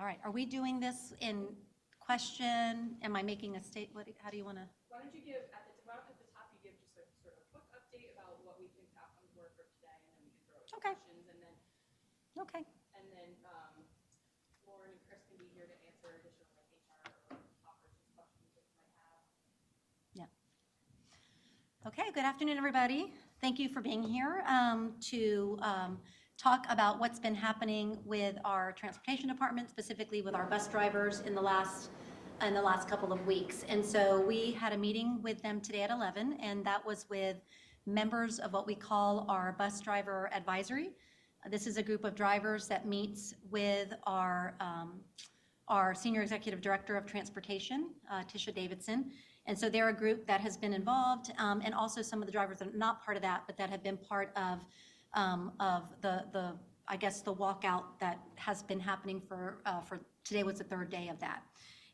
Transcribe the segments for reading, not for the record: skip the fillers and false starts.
All right, are we doing this in question? Am I making a state, how do you want to? Why don't you give, at the top, you give just a sort of quick update about what we think the outcomes were for today, and then we can throw out Okay. questions, and then Okay. Lauren and Chris can be here to answer additional HR or operations questions that you might have. Yeah. Okay, good afternoon, everybody. Thank you for being here to talk about what's been happening with our transportation department, specifically with our bus drivers in the last couple of weeks. And so we had a meeting with them today at 11, and that was with members of what we call our bus driver advisory. This is a group of drivers that meets with our Senior Executive Director of Transportation, Tisha Davidson. And so they're a group that has been involved, and also some of the drivers that are not part of that, but that have been part of the I guess the walkout that has been happening for today was the third day of that.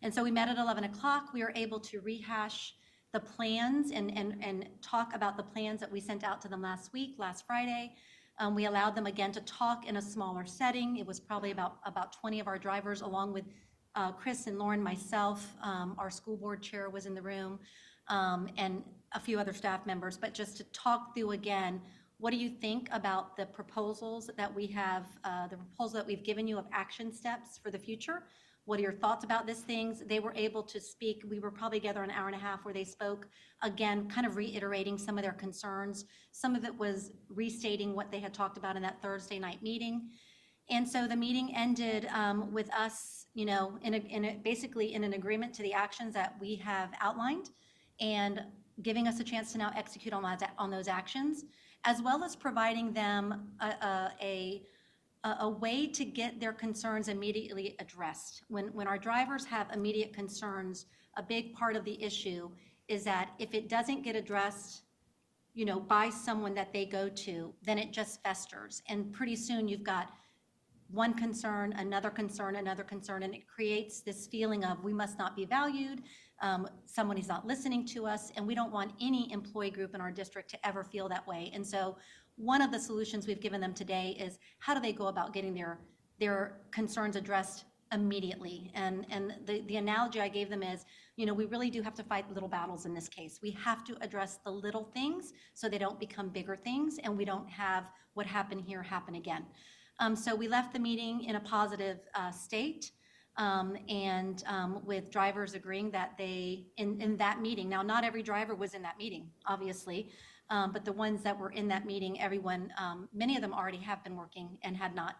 And so we met at 11 o'clock. We were able to rehash the plans and talk about the plans that we sent out to them last Friday. We allowed them again to talk in a smaller setting. It was probably about 20 of our drivers, along with Chris and Lauren, myself, our school board chair was in the room, and a few other staff members, but just to talk through again, what do you think about the proposals that we have, the proposal that we've given you of action steps for the future? What are your thoughts about these things? They were able to speak. We were probably together an hour and a half where they spoke, again, kind of reiterating some of their concerns. Some of it was restating what they had talked about in that Thursday night meeting. And so the meeting ended with us, you know, basically in an agreement to the actions that we have outlined and giving us a chance to now execute on those actions, as well as providing them a way to get their concerns immediately addressed. When our drivers have immediate concerns, a big part of the issue is that if it doesn't get addressed, you know, by someone that they go to, then it just festers. And pretty soon you've got one concern, another concern, and it creates this feeling of we must not be valued, someone is not listening to us, and we don't want any employee group in our district to ever feel that way. And so one of the solutions we've given them today is how do they go about getting their concerns addressed immediately? And the analogy I gave them is, you know, we really do have to fight little battles in this case. We have to address the little things so they don't become bigger things, and we don't have what happened here happen again. So we left the meeting in a positive state, and with drivers agreeing that they, in that meeting, now not every driver was in that meeting, obviously, but the ones that were in that meeting, everyone, many of them already have been working and had not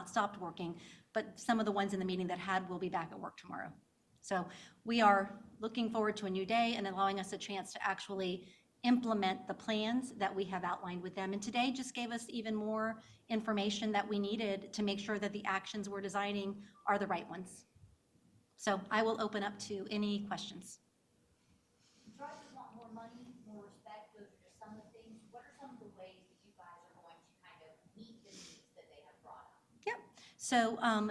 stopped working, but some of the ones in the meeting that had will be back at work tomorrow. So we are looking forward to a new day and allowing us a chance to actually implement the plans that we have outlined with them. And today just gave us even more information that we needed to make sure that the actions we're designing are the right ones. So I will open up to any questions. Drivers want more money, more respect. Those are just some of the things. What are some of the ways that you guys are going to kind of meet the needs that they have brought up? Yep.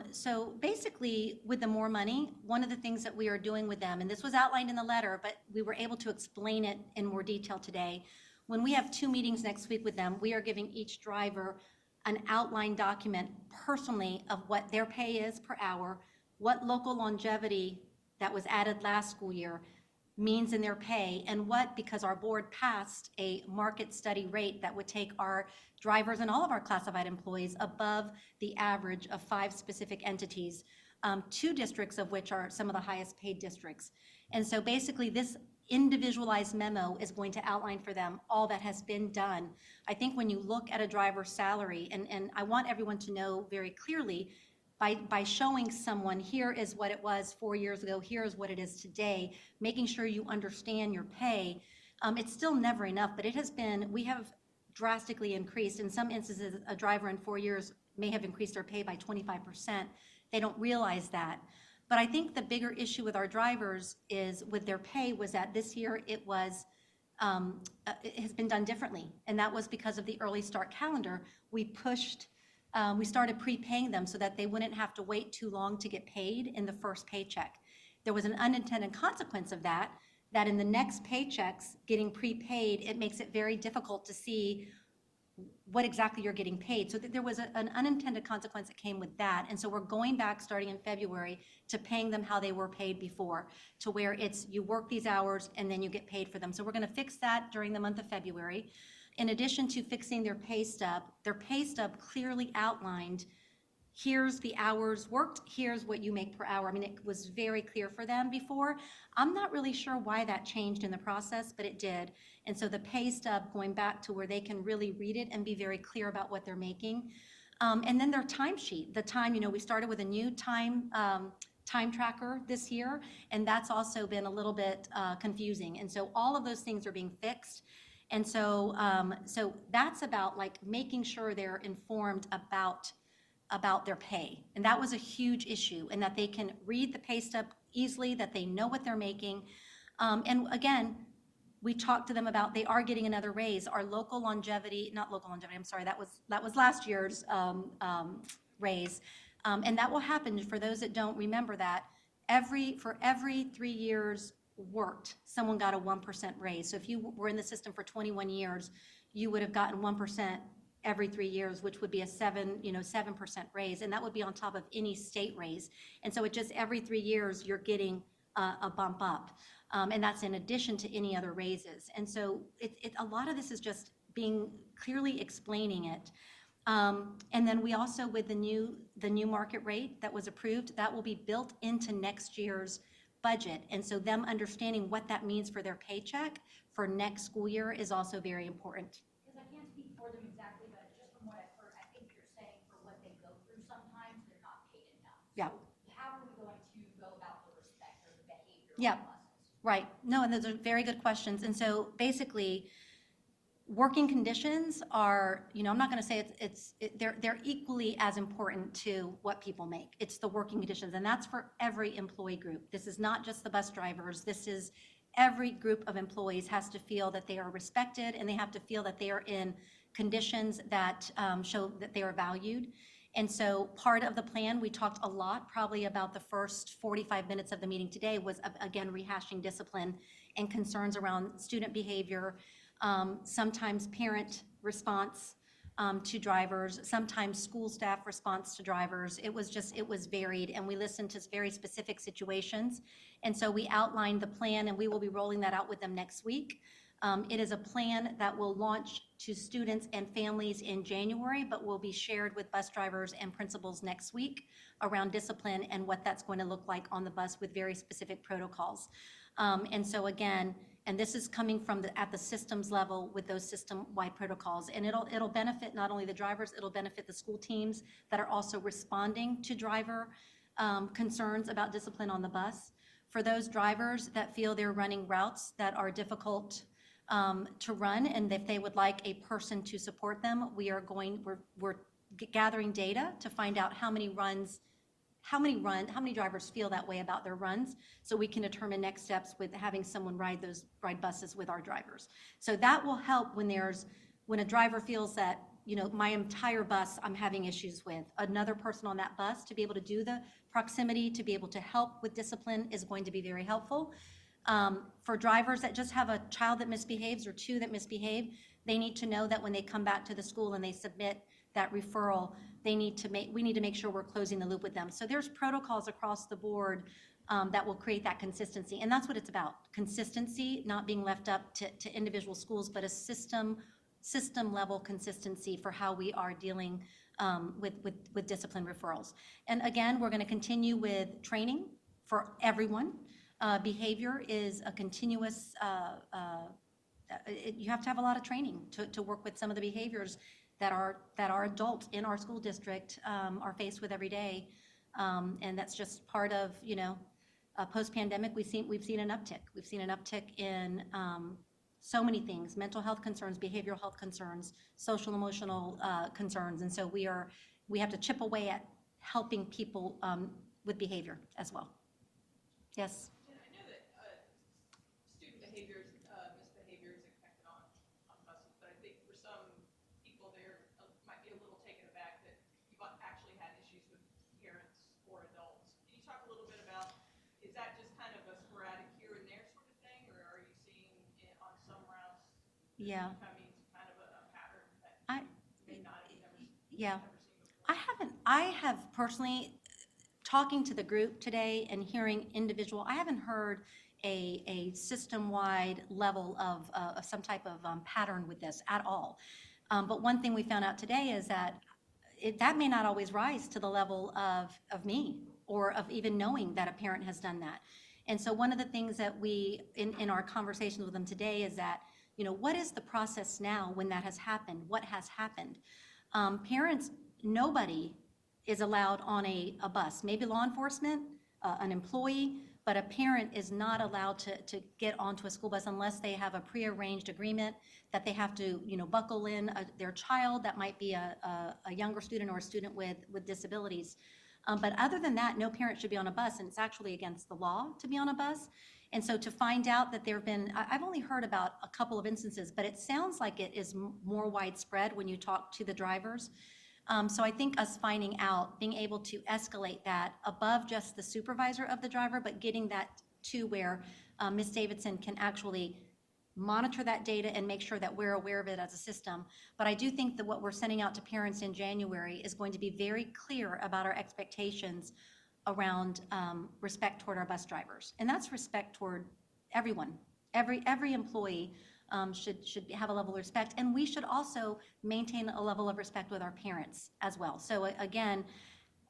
So basically with the more money, one of the things that we are doing with them, and this was outlined in the letter, but we were able to explain it in more detail today. When we have 2 meetings next week with them, we are giving each driver an outline document personally of what their pay is per hour, what local longevity that was added last school year means in their pay, and what, because our board passed a market study rate that would take our drivers and all of our classified employees above the average of 5 specific entities, 2 districts of which are some of the highest paid districts. And so basically this individualized memo is going to outline for them all that has been done. I think when you look at a driver's salary, and I want everyone to know very clearly, by showing someone, here is what it was 4 years ago, here is what it is today, making sure you understand your pay, it's still never enough, but we have drastically increased. In some instances, a driver in 4 years may have increased their pay by 25%. They don't realize that. But I think the bigger issue with our drivers is with their pay was that this year it has been done differently. And that was because of the early start calendar. We started prepaying them so that they wouldn't have to wait too long to get paid in the first paycheck. There was an unintended consequence of that in the next paychecks getting prepaid, it makes it very difficult to see what exactly you're getting paid. So there was an unintended consequence that came with that. And so we're going back starting in February to paying them how they were paid before, to where it's you work these hours and then you get paid for them. So we're going to fix that during the month of February. In addition to fixing their pay stub clearly outlined, here's the hours worked, here's what you make per hour. I mean, it was very clear for them before. I'm not really sure why that changed in the process, but it did. And so the pay stub going back to where they can really read it and be very clear about what they're making. And then their timesheet, the time, we started with a new time tracker this year, and that's also been a little bit confusing. And so all of those things are being fixed. And so, so that's about like making sure they're informed about their pay. And that was a huge issue, and that they can read the pay stub easily, that they know what they're making. And again, we talked to them about they are getting another raise. Our not local longevity, I'm sorry, that was last year's raise. And that will happen, for those that don't remember that, for every 3 years worked, someone got a 1% raise. So if you were in the system for 21 years, you would have gotten 1% every 3 years, which would be a 7% raise, and that would be on top of any state raise. And so it just every 3 years you're getting a bump up, and that's in addition to any other raises. And so a lot of this is just being clearly explaining it. And then we also, with the new market rate that was approved, that will be built into next year's budget. And so them understanding what that means for their paycheck for next school year is also very important. Because I can't speak for them exactly, but just from what I've heard, I think you're saying for what they go through, sometimes they're not paid enough. Yeah. So how are we going to go about the respect or the behavior Yeah. on buses? Right. No, and those are very good questions. And so basically, working conditions are, I'm not going to say they're equally as important to what people make. It's the working conditions, and that's for every employee group. This is not just the bus drivers. This is every group of employees has to feel that they are respected, and they have to feel that they are in conditions that show that they are valued. And so part of the plan, we talked a lot, probably about the first 45 minutes of the meeting today, was again rehashing discipline and concerns around student behavior, sometimes parent response to drivers, sometimes school staff response to drivers. It was varied, and we listened to very specific situations. And so we outlined the plan, and we will be rolling that out with them next week. It is a plan that will launch to students and families in January, but will be shared with bus drivers and principals next week around discipline and what that's going to look like on the bus with very specific protocols. And so again, and this is coming from at the systems level with those system-wide protocols. And it'll benefit not only the drivers, it'll benefit the school teams that are also responding to driver concerns about discipline on the bus. For those drivers that feel they're running routes that are difficult to run, and if they would like a person to support them, we're gathering data to find out how many drivers feel that way about their runs, so we can determine next steps with having someone ride buses with our drivers. So that will help when a driver feels that, my entire bus I'm having issues with, another person on that bus to be able to do the proximity, to be able to help with discipline is going to be very helpful. For drivers that just have a child that misbehaves or two that misbehave, they need to know that when they come back to the school and they submit that referral, we need to make sure we're closing the loop with them. So there's protocols across the board that will create that consistency. And that's what it's about, consistency, not being left up to individual schools, but a system level consistency for how we are dealing with discipline referrals. And again, we're going to continue with training for everyone. Behavior is a continuous, you have to have a lot of training to work with some of the behaviors that our adults in our school district are faced with every day. And that's just part of, post-pandemic, we've seen an uptick. We've seen an uptick in so many things: mental health concerns, behavioral health concerns, social emotional concerns. And so we have to chip away at helping people with behavior as well. Yes? And I know that student behaviors, misbehavior is expected on buses, but I think for some people there might be a little taken aback that you've actually had issues with parents or adults. Can you talk a little bit about, is that just kind of a sporadic here and there sort of thing, or are you seeing it on some routes Yeah. becoming kind of a pattern that I- Yeah. I've never seen before. I have personally, talking to the group today and hearing individual, I haven't heard a system-wide level of some type of pattern with this at all. But one thing we found out today is that that may not always rise to the level of me or of even knowing that a parent has done that. And so one of the things that we, in our conversations with them today is that, what is the process now when that has happened? What has happened? Parents, nobody is allowed on a bus, maybe law enforcement, an employee, but a parent is not allowed to get onto a school bus unless they have a prearranged agreement that they have to, buckle in their child. That might be a younger student or a student with disabilities. But other than that, no parent should be on a bus, and it's actually against the law to be on a bus. And so to find out that there have been, I've only heard about a couple of instances, but it sounds like it is more widespread when you talk to the drivers. So I think us finding out, being able to escalate that above just the supervisor of the driver, but getting that to where Ms. Davidson can actually monitor that data and make sure that we're aware of it as a system. But I do think that what we're sending out to parents in January is going to be very clear about our expectations around respect toward our bus drivers. And that's respect toward everyone. Every employee should have a level of respect. And we should also maintain a level of respect with our parents as well. So again,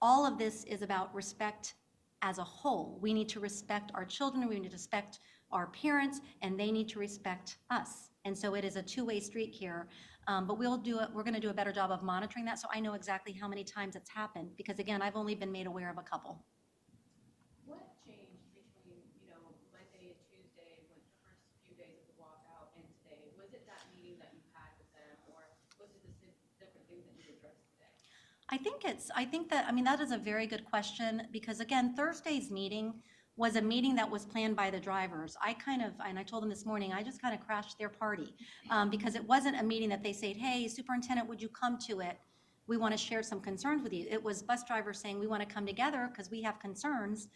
all of this is about respect as a whole. We need to respect our children, we need to respect our parents, and they need to respect us. And so it is a two-way street here. But we're gonna do a better job of monitoring that, so I know exactly how many times it's happened, because again, I've only been made aware of a couple. What changed between, Monday and Tuesday, when the first few days of the walkout and today? Was it that meeting that you had with them, or was it the different things that you addressed today? That is a very good question, because again, Thursday's meeting was a meeting that was planned by the drivers. And I told them this morning, I just kind of crashed their party, because it wasn't a meeting that they said, hey, superintendent, would you come to it? We want to share some concerns with you. It was bus drivers saying, we want to come together because we have concerns.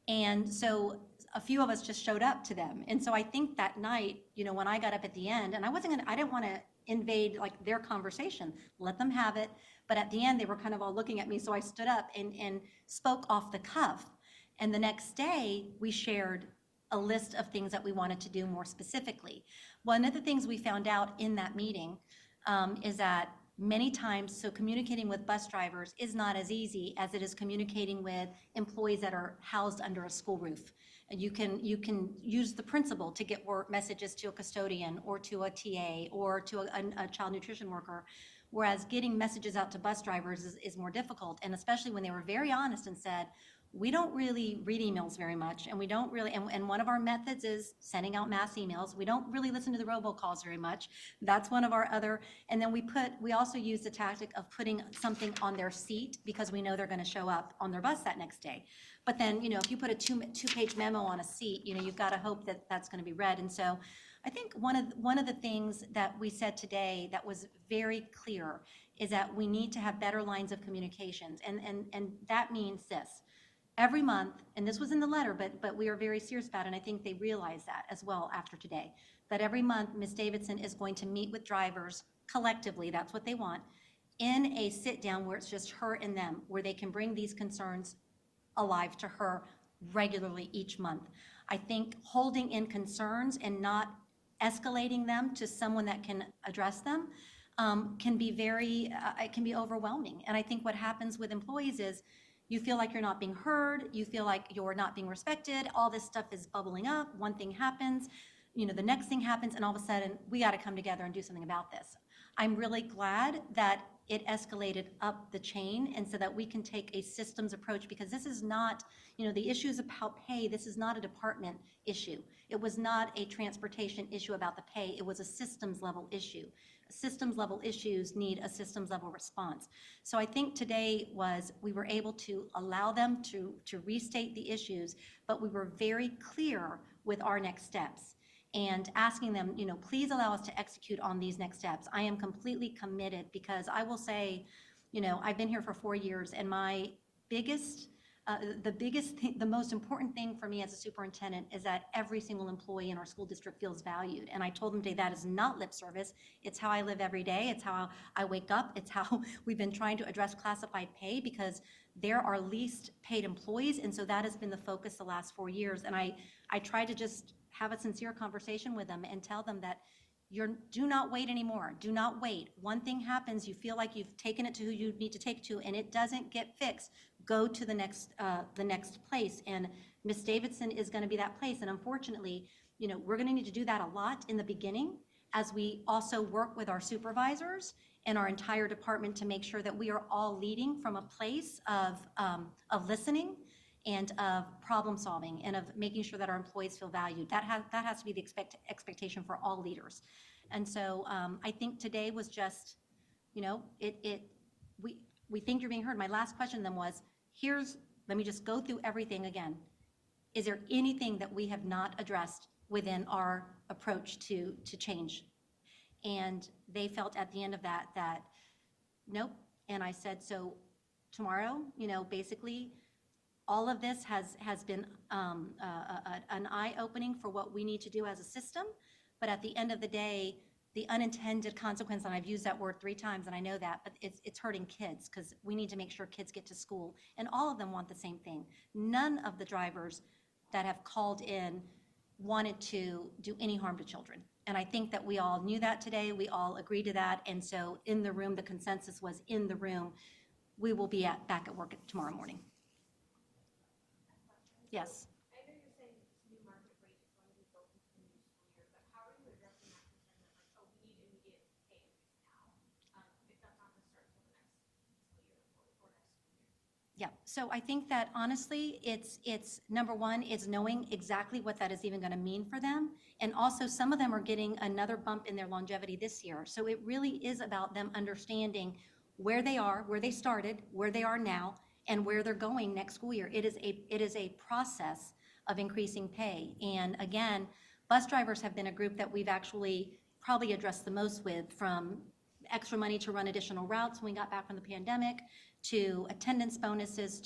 And so a few of us just showed up to them. And so I think that night, when I got up at the end, and I didn't want to invade like their conversation, let them have it. But at the end, they were kind of all looking at me. So I stood up and spoke off the cuff. And the next day, we shared a list of things that we wanted to do more specifically. One of the things we found out in that meeting is that many times, so communicating with bus drivers is not as easy as it is communicating with employees that are housed under a school roof. And you can use the principal to get messages to a custodian or to a TA or to a child nutrition worker, whereas getting messages out to bus drivers is more difficult. And especially when they were very honest and said, we don't really read emails very much, and we don't really, and one of our methods is sending out mass emails. We don't really listen to the robocalls very much. That's one of our other, and then we also use the tactic of putting something on their seat because we know they're gonna show up on their bus that next day. But then, if you put a two-page memo on a seat, you've gotta hope that that's gonna be read. And so I think one of the things that we said today that was very clear is that we need to have better lines of communications. And that means this. Every month, and this was in the letter, but we are very serious about it, and I think they realize that as well after today, that every month, Ms. Davidson is going to meet with drivers collectively, that's what they want, in a sit-down where it's just her and them, where they can bring these concerns alive to her regularly each month. I think holding in concerns and not escalating them to someone that can address them can be it can be overwhelming. And I think what happens with employees is you feel like you're not being heard, you feel like you're not being respected, all this stuff is bubbling up, one thing happens, the next thing happens, and all of a sudden, we gotta come together and do something about this. I'm really glad that it escalated up the chain, and so that we can take a systems approach, because this is not, the issues about pay, this is not a department issue. It was not a transportation issue about the pay, it was a systems level issue. Systems level issues need a systems level response. So I think today we were able to allow them to restate the issues, but we were very clear with our next steps and asking them, please allow us to execute on these next steps. I am completely committed, because I will say, I've been here for 4 years, and my biggest the biggest thing, the most important thing for me as a superintendent is that every single employee in our school district feels valued. And I told them today that is not lip service. It's how I live every day. It's how I wake up. It's how we've been trying to address classified pay because they're our least paid employees. And so that has been the focus the last 4 years. And I try to just have a sincere conversation with them and tell them that do not wait anymore. Do not wait. One thing happens, you feel like you've taken it to who you need to take it to, and it doesn't get fixed. Go to the next place. And Miss Davidson is going to be that place. And unfortunately, we're going to need to do that a lot in the beginning as we also work with our supervisors and our entire department to make sure that we are all leading from a place of listening and of problem solving and of making sure that our employees feel valued. That has to be the expectation for all leaders. And so I think today was just, we think you're being heard. My last question then was, let me just go through everything again. Is there anything that we have not addressed within our approach to change? And they felt at the end of that nope. And I said, so tomorrow, basically, all of this has been an eye-opening for what we need to do as a system. But at the end of the day, the unintended consequence, and I've used that word 3 times, and I know that, but it's hurting kids because we need to make sure kids get to school. And all of them want the same thing. None of the drivers that have called in wanted to do any harm to children. And I think that we all knew that today. We all agreed to that. And so in the room, the consensus was in the room, we will be back at work tomorrow morning. Yes. I know you're saying this new market rate is going to be built into the new school year, but how are you addressing that concern that like, oh, we need immediate pay increase now, if that's not going to start until the next fiscal year or next school year? Yeah, so I think that honestly, it's number one is knowing exactly what that is even going to mean for them. And also some of them are getting another bump in their longevity this year. So it really is about them understanding where they are, where they started, where they are now, and where they're going next school year. It is a process of increasing pay. And again, bus drivers have been a group that we've actually probably addressed the most with, from extra money to run additional routes when we got back from the pandemic, to attendance bonuses,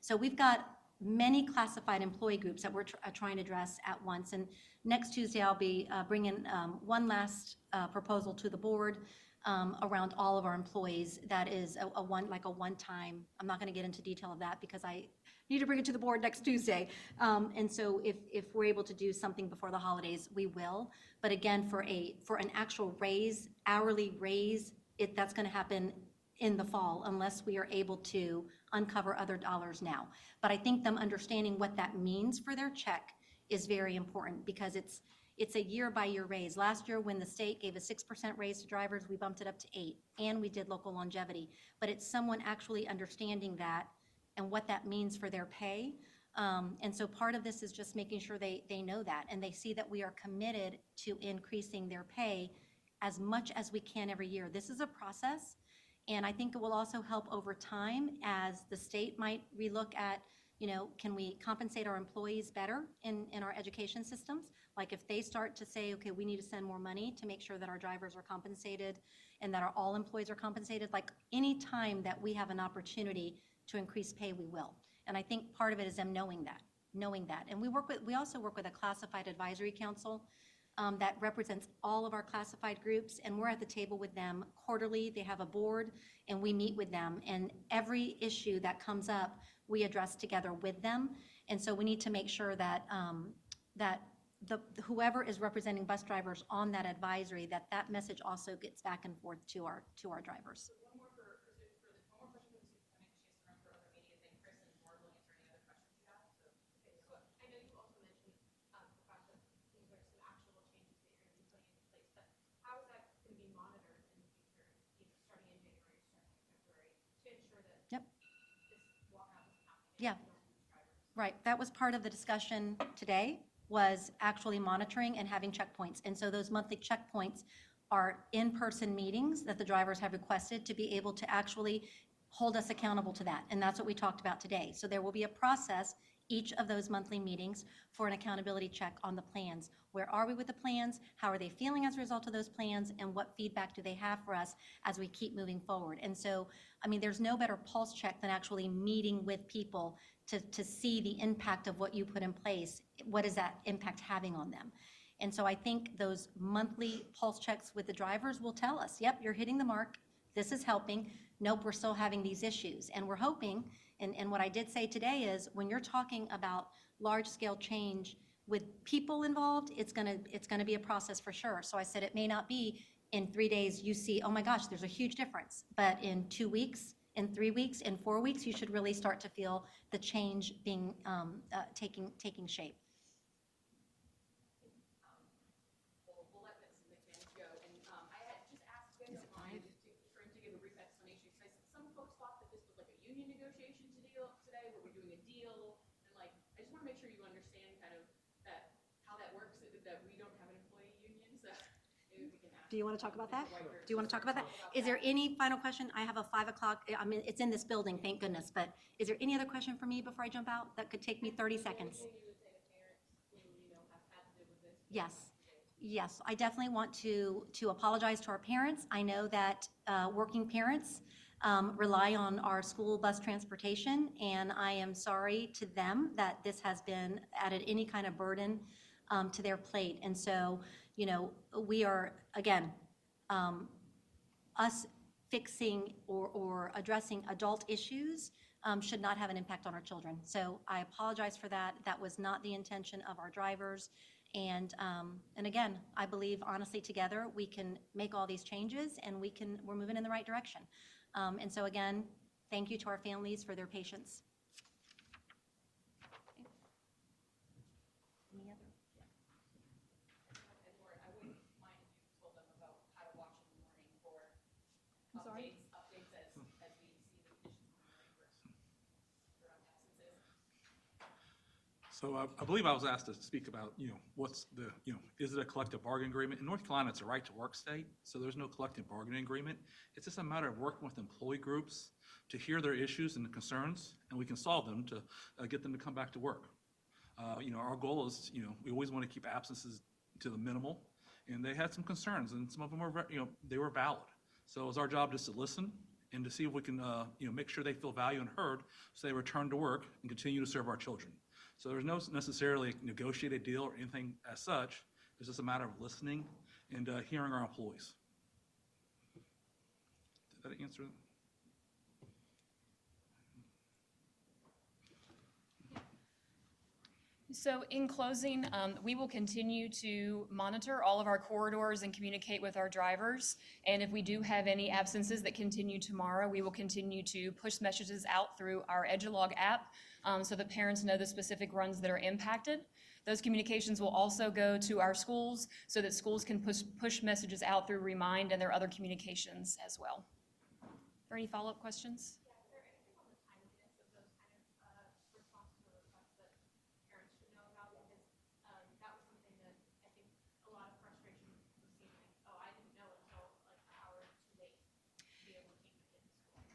so we've got many classified employee groups that we're trying to address at once. And next Tuesday, I'll be bringing one last proposal to the board around all of our employees. That is a one-time, I'm not going to get into detail of that because I need to bring it to the board next Tuesday. And so if we're able to do something before the holidays, we will. But again, for an actual raise, hourly raise, that's going to happen in the fall unless we are able to uncover other dollars now. But I think them understanding what that means for their check is very important because it's a year-by-year raise. Last year, when the state gave a 6% raise to drivers, we bumped it up to 8%, and we did local longevity. But it's someone actually understanding that and what that means for their pay. And so part of this is just making sure they know that, and they see that we are committed to increasing their pay as much as we can every year. This is a process, and I think it will also help over time as the state might relook at, can we compensate our employees better in our education systems? Like if they start to say, okay, we need to send more money to make sure that our drivers are compensated and that all employees are compensated, like any time that we have an opportunity to increase pay, we will. And I think part of it is them knowing that. And we also work with a classified advisory council that represents all of our classified groups, and we're at the table with them quarterly. They have a board, and we meet with them. And every issue that comes up, we address together with them. And so we need to make sure that whoever is representing bus drivers on that advisory, that message also gets back and forth to our drivers. One more question for the superintendent, she has to run for other meetings, and Chris and Board will answer any other questions you have. So, So I know you also mentioned the fact that there's some actual changes that you're going to be putting into place, but how is that going to be monitored in the future, starting in January, starting in February, to ensure that Yep. this walkout doesn't happen? Yeah. And we don't lose drivers? Right, that was part of the discussion today, was actually monitoring and having checkpoints. And so those monthly checkpoints are in-person meetings that the drivers have requested to be able to actually hold us accountable to that. And that's what we talked about today. So there will be a process each of those monthly meetings for an accountability check on the plans. Where are we with the plans? How are they feeling as a result of those plans? And what feedback do they have for us as we keep moving forward? And so, I mean, there's no better pulse check than actually meeting with people to see the impact of what you put in place. What is that impact having on them? And so I think those monthly pulse checks with the drivers will tell us, yep, you're hitting the mark, this is helping, nope, we're still having these issues. And we're hoping, and what I did say today is, when you're talking about large-scale change with people involved, it's gonna be a process for sure. So I said it may not be in 3 days you see, oh my gosh, there's a huge difference, but in 2 weeks, in 3 weeks, in 4 weeks, you should really start to feel the change being, taking shape. We'll let Ms. McManus go. And I had just asked you guys online for him to give a brief explanation, because some folks thought that this was like a union negotiation today, where we're doing a deal. And like, I just want to make sure you understand kind of that, how that works, that we don't have an employee union, so maybe we can ask. Do you want to talk about that? Mr. Whitehead Do you want to talk about that? about Is there any final question? I have a 5 o'clock, I mean, it's in this building, thank goodness, but is there any other question for me before I jump out? That could take me 30 seconds. Anything you would say to parents who, have had to live with this? Yes. Yes, I definitely want to apologize to our parents. I know that working parents rely on our school bus transportation, and I am sorry to them that this has been added any kind of burden to their plate. And so, we are, again, us fixing or addressing adult issues should not have an impact on our children. So I apologize for that. That was not the intention of our drivers. And again, I believe honestly together we can make all these changes, and we're moving in the right direction. And so again, thank you to our families for their patience. Any other? And Laura, I wouldn't mind if you told them about how to watch in the morning for I'm sorry? updates as we see the conditions in the morning for absences. So I believe I was asked to speak about, what's the, is it a collective bargaining agreement? In North Carolina, it's a right to work state, so there's no collective bargaining agreement. It's just a matter of working with employee groups to hear their issues and concerns, and we can solve them to get them to come back to work. Our goal is, we always want to keep absences to the minimal, and they had some concerns, and some of them were, they were valid. So it's our job just to listen and to see if we can, make sure they feel valued and heard, so they return to work and continue to serve our children. So there's no necessarily negotiated deal or anything as such. It's just a matter of listening and hearing our employees. Did that answer? So in closing, we will continue to monitor all of our corridors and communicate with our drivers. And if we do have any absences that continue tomorrow, we will continue to push messages out through our EduLog app so that parents know the specific runs that are impacted. Those communications will also go to our schools so that schools can push messages out through Remind and their other communications as well. Are there any follow-up questions? Yeah, is there anything on the timeliness of those kind of responses or requests that parents should know about? Because that was something that I think a lot of frustration was seen, like, oh, I didn't know until like an hour too late to be able to keep the kids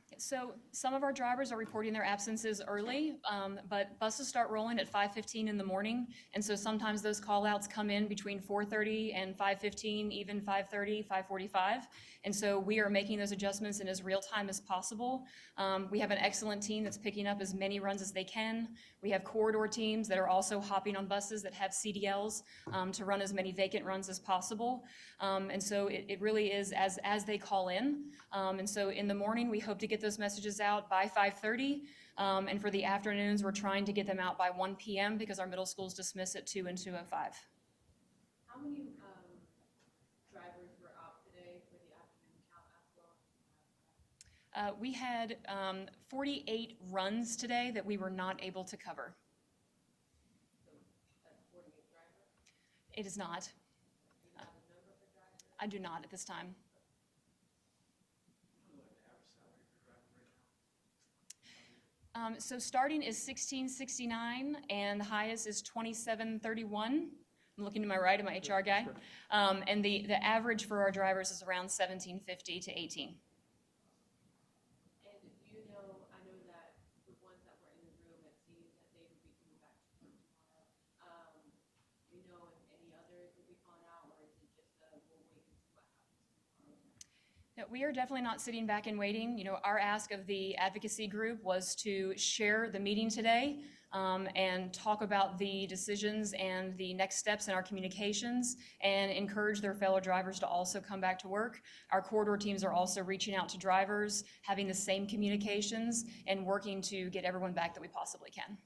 in school. So some of our drivers are reporting their absences early, but buses start rolling at 5:15 in the morning. And so sometimes those call-outs come in between 4:30 and 5:15, even 5:30, 5:45. And so we are making those adjustments in as real time as possible. We have an excellent team that's picking up as many runs as they can. We have corridor teams that are also hopping on buses that have CDLs to run as many vacant runs as possible. And so it really is as they call in. And so in the morning, we hope to get those messages out by 5:30. And for the afternoons, we're trying to get them out by 1 p.m. because our middle schools dismiss at 2 and 2:05. How many drivers were out today for the afternoon count as well? We had 48 runs today that we were not able to cover. So that's 48 drivers? It is not. Do you have the number of the drivers? I do not at this time. So starting is $16.69 and the highest is $27.31. I'm looking to my right at my HR guy. And the average for our drivers is around $17.50 to $18. And I know that the ones that were in the room, it seems that they would be coming back to work tomorrow. Do you know if any others will be calling out, or is it just we'll wait and see what happens tomorrow? Yeah, we are definitely not sitting back and waiting. You know, our ask of the advocacy group was to share the meeting today and talk about the decisions and the next steps in our communications and encourage their fellow drivers to also come back to work. Our corridor teams are also reaching out to drivers, having the same communications, and working to get everyone back that we possibly can.